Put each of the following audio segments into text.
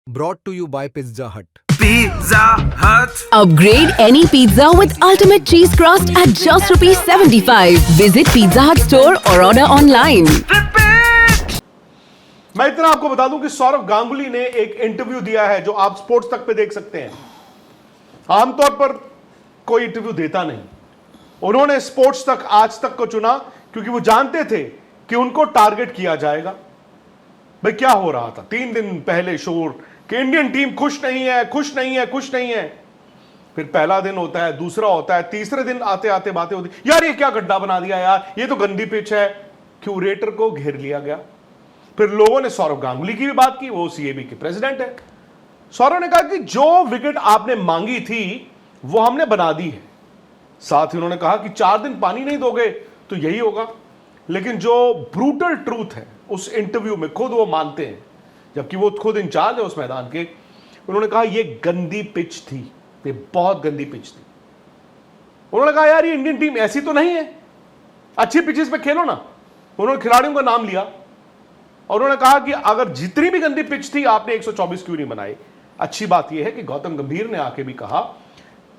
Brought to you by Pizza Hut. Pizza Hut. Upgrade any pizza with ultimate cheese crust at just rupees 75. Visit Pizza Hut store or order online. मैं इतना आपको बता दूं कि सौरव गांगुली ने एक interview दिया है जो आप स्पोर्ट्स तक पे देख सकते हैं। आमतौर पर कोई इंटरव्यू देता नहीं। उन्होंने स्पोर्ट्स तक आज तक को चुना क्योंकि वो जानते थे कि उनको टारगेट किया जाएगा। भाई क्या हो रहा था 3 दिन पहले शोर कि इंडियन टीम खुश नहीं है, खुश नहीं है, खुश नहीं है। फिर पहला दिन होता है, दूसरा होता है, तीसरे दिन आते आते बातें होती, यार ये क्या गड्ढा बना दिया, यार ये तो गंदी पिच है। क्यूरेटर को घेर लिया गया। फिर लोगों ने सौरव गांगुली की भी बात की, वो सीएबी के प्रेसिडेंट है। सौरव ने कहा कि जो विकेट आपने मांगी थी वो हमने बना दी है। साथ ही उन्होंने कहा कि 4 दिन पानी नहीं दोगे तो यही होगा। लेकिन जो ब्रूटल ट्रूथ है उस इंटरव्यू में खुद वो मानते हैं, जबकि वो खुद इंचार्ज है उस मैदान के। उन्होंने कहा ये गंदी पिच थी, ये बहुत गंदी पिच थी। उन्होंने कहा यार ये इंडियन टीम ऐसी तो नहीं है, अच्छी पिचेस पे खेलो ना। उन्होंने खिलाड़ियों का नाम लिया और उन्होंने कहा कि अगर जितनी भी गंदी पिच थी आपने 124 क्यों नहीं बनाई। अच्छी बात यह है कि गौतम गंभीर ने आके भी कहा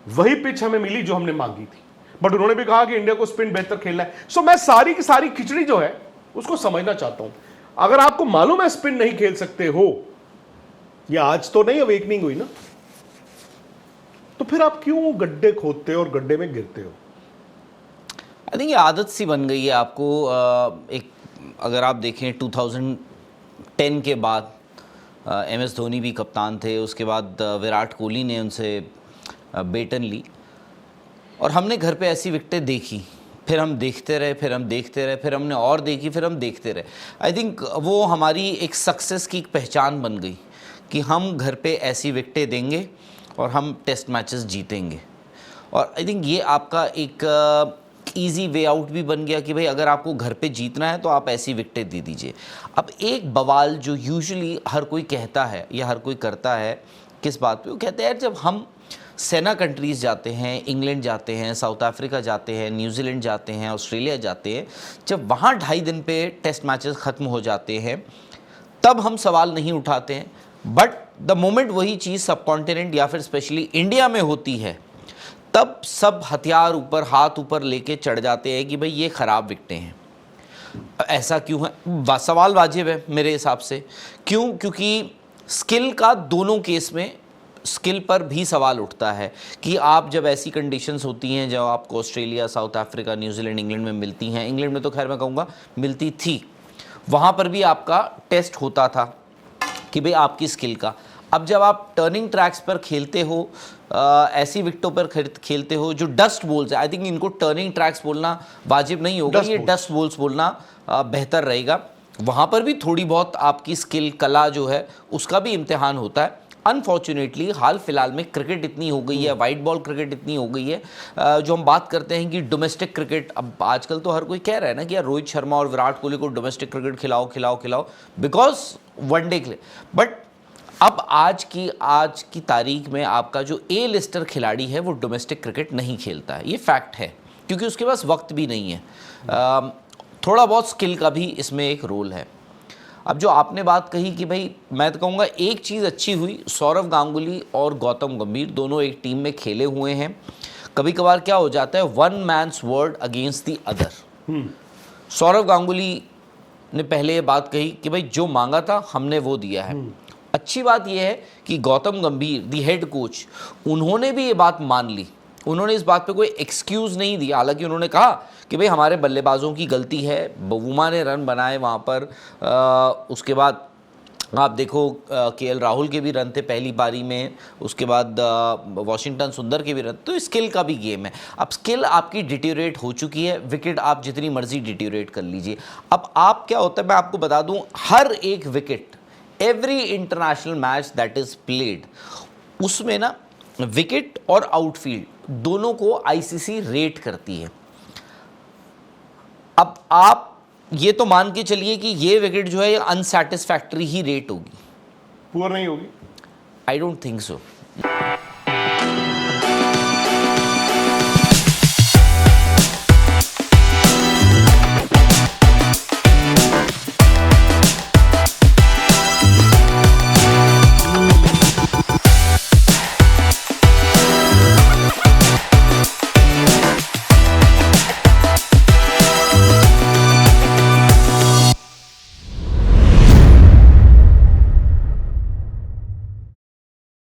वही पिच हमें मिली जो हमने मांगी थी, बट उन्होंने भी कहा कि इंडिया को स्पिन बेहतर खेलना है। सो मैं सारी की सारी खिचड़ी जो है उसको समझना चाहता हूं। अगर आपको मालूम है स्पिन नहीं खेल सकते हो, ये आज तो नहीं अवेकनिंग हुई ना, तो फिर आप क्यों गड्ढे खोदते हो और गड्ढे में गिरते हो? आई थिंक ये आदत सी बन गई है आपको। एक अगर आप देखें 2010 के बाद MS धोनी भी कप्तान थे, उसके बाद विराट कोहली ने उनसे बेटन ली और हमने घर पे ऐसी विकेटें देखी, फिर हम देखते रहे, फिर हम देखते रहे, फिर हमने और देखी, फिर हम देखते रहे। आई थिंक वो हमारी एक सक्सेस की एक पहचान बन गई कि हम घर पे ऐसी विकेटें देंगे और हम टेस्ट मैचेस जीतेंगे। और आई थिंक ये आपका एक ईजी वे आउट भी बन गया कि भाई अगर आपको घर पे जीतना है तो आप ऐसी विकेटें दे दीजिए। अब एक बवाल जो यूजुअली हर कोई कहता है या हर कोई करता है, किस बात पे? वो कहते हैं जब हम सेना कंट्रीज़ जाते हैं, इंग्लैंड जाते हैं, साउथ अफ्रीका जाते हैं, न्यूजीलैंड जाते हैं, ऑस्ट्रेलिया जाते हैं, जब वहाँ 2.5 दिन पे टेस्ट मैचेस ख़त्म हो जाते हैं तब हम सवाल नहीं उठाते हैं। बट द मोमेंट वही चीज़ सब कॉन्टिनेंट या फिर स्पेशली इंडिया में होती है तब सब हथियार ऊपर, हाथ ऊपर लेके चढ़ जाते हैं कि भाई ये ख़राब विकेटें हैं। ऐसा क्यों है? सवाल वाजिब है मेरे हिसाब से। क्यों? क्योंकि स्किल का दोनों केस में स्किल पर भी सवाल उठता है कि आप जब ऐसी कंडीशंस होती हैं जब आपको Australia, south Africa, New Zealand, England में मिलती हैं, इंग्लैंड में तो खैर मैं कहूँगा मिलती थी, वहाँ पर भी आपका टेस्ट होता था कि भाई आपकी स्किल का। अब जब आप टर्निंग ट्रैक्स पर खेलते हो, ऐसी विकेटों पर खेलते हो जो डस्ट बॉल्स है, आई थिंक इनको टर्निंग ट्रैक्स बोलना वाजिब नहीं होगा, ये डस्ट बॉल्स बोलना बेहतर रहेगा। वहाँ पर भी थोड़ी बहुत आपकी स्किल, कला जो है उसका भी इम्तिहान होता है। अनफॉर्चुनेटली हाल फिलहाल में क्रिकेट इतनी हो गई है, वाइट बॉल क्रिकेट इतनी हो गई है, जो हम बात करते हैं कि डोमेस्टिक क्रिकेट, अब आजकल तो हर कोई कह रहा है ना कि यार रोहित शर्मा और विराट कोहली को डोमेस्टिक क्रिकेट खिलाओ खिलाओ खिलाओ बिकॉज वनडे के लिए। बट अब आज की तारीख में आपका जो ए लिस्टर खिलाड़ी है वो डोमेस्टिक क्रिकेट नहीं खेलता है, ये फैक्ट है, क्योंकि उसके पास वक्त भी नहीं है। थोड़ा बहुत स्किल का भी इसमें एक रोल है। अब जो आपने बात कही कि भाई मैं तो कहूँगा एक चीज़ अच्छी हुई, सौरव गांगुली और गौतम गंभीर दोनों एक टीम में खेले हुए हैं। कभी कभार क्या हो जाता है, one man's word against the other. Sourav Ganguly ने पहले ये बात कही कि भाई जो मांगा था हमने वो दिया है। अच्छी बात यह है कि गौतम गंभीर दी हेड कोच, उन्होंने भी ये बात मान ली, उन्होंने इस बात पे कोई एक्सक्यूज़ नहीं दिया। हालांकि उन्होंने कहा कि भाई हमारे बल्लेबाजों की गलती है, बुमा ने रन बनाए वहाँ पर। उसके बाद आप देखो KL राहुल के भी रन थे पहली पारी में, उसके बाद वॉशिंगटन सुंदर के भी रन। तो स्किल का भी गेम है। अब स्किल आपकी डिटेरियोरेट हो चुकी है, विकेट आप जितनी मर्जी डिटेरियोरेट कर लीजिए। अब आप क्या होता है मैं आपको बता दूँ, हर एक wicket, every international match that is played, उसमें ना विकेट और आउटफील्ड दोनों को ICC रेट करती है। अब आप ये तो मान के चलिए कि ये विकेट जो है ये अनसैटिस्फैक्टरी ही रेट होगी, पुअर नहीं होगी। I don't think so.